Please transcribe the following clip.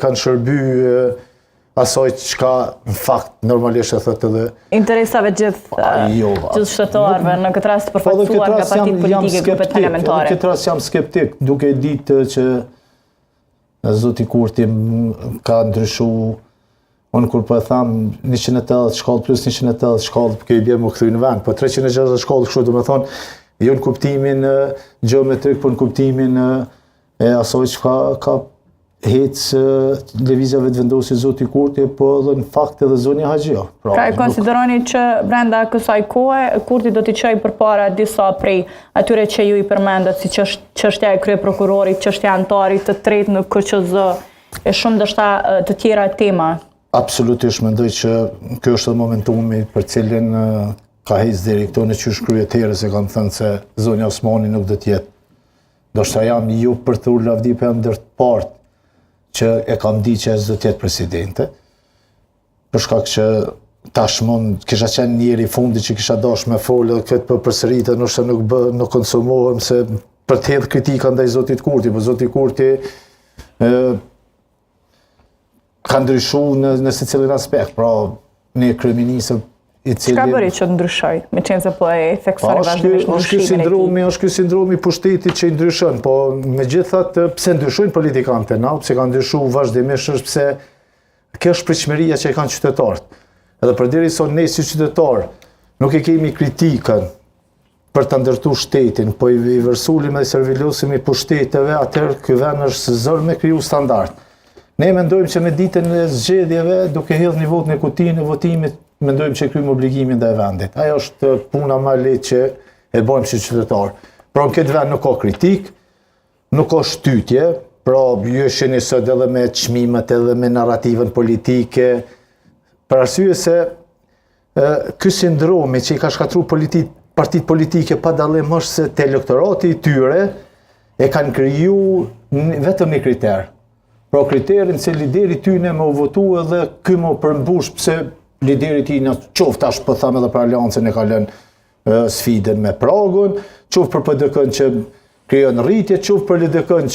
kanë shërby asoj çka në fakt normalisht e thotë edhe interesave gjithë shtetarëve në këtë rast përfaqësuar nga partitë politike, grupet parlamentare. Në këtë rast jam skeptik, duke ditë që zoti Kurti ka ndryshu. Unë kur po e tham 180 shkallë plus 180 shkallë ke i bje më këthy në vend, po 360 shkallë kështu do me thonë, jo në kuptimin geometrik, po në kuptimin e asoj që ka hecë lëvizjave të vendosi zoti Kurti, po edhe në fakt edhe zonja Haxhia. Pra e konsideroni që brenda kësaj kohe, Kurti do t'i çojë përpara disa prej atyre që ju i përmendet, si çështja e kryeprokurorit, çështja e anëtarit të tretë në KQZ, e shumë ndoshta të tjera tema. Absolutisht mendoj që kjo është momentumi për cilin ka hecë deri këto në qysh kryetare, se kam thënë se zonja Osmani nuk do t'jetë. Do shta jam ju për të lavdi për ndër të partë që e kam di që e s'do t'jetë presidente. Për shkak që tashmon kisha qenë njeri fundi që kisha dash me folë dhe këtë për përsëritë, nështë nuk konsumohem se për të hedhë kritika ndaj zotit Kurti, për zotit Kurti ka ndryshu në se cilin aspekt, pra një kryeministër i cili... Çka bëri që ndryshoj, me qenë se po e theksoni vazhdimisht ndryshimin e tij? Është ky sindromi i pushtetit që i ndryshon, po megjithatë pse ndryshojnë politikanët na, pse kanë ndryshuar vazhdimisht është pse kjo është pritshmëria që e kanë qytetarët. Edhe përderisa ne si qytetar nuk e kemi kritikën për ta ndërtuar shtetin, po i vërsulim dhe servilosim i pushteteve, atëherë ky vend është zor me kriju standard. Ne mendojmë që me ditën e zgjedhjeve, duke hedhur një votë në kutinë e votimit, mendojmë që kryjmë obligimin ndaj vendit. Ajo është puna më e lehtë që e bëjmë si qytetar. Pra në këtë vend nuk ka kritik, nuk ka shtytje, pra ju shihni sot edhe me çmimet edhe me narrativën politike, për arsye se ky sindromi që i ka shkatruar partitë politike pa dallim është se te elektorati i tyre e kanë krijuar vetëm një kriter. Pra kriterin se lideri tyne me u votu edhe ky më përmbush pse lideri tina qoftë tash po tham edhe për Aleancën e ka lënë sfidën me Pragun, qoftë për PDK-n që krijon rritje, qoftë për LDK-n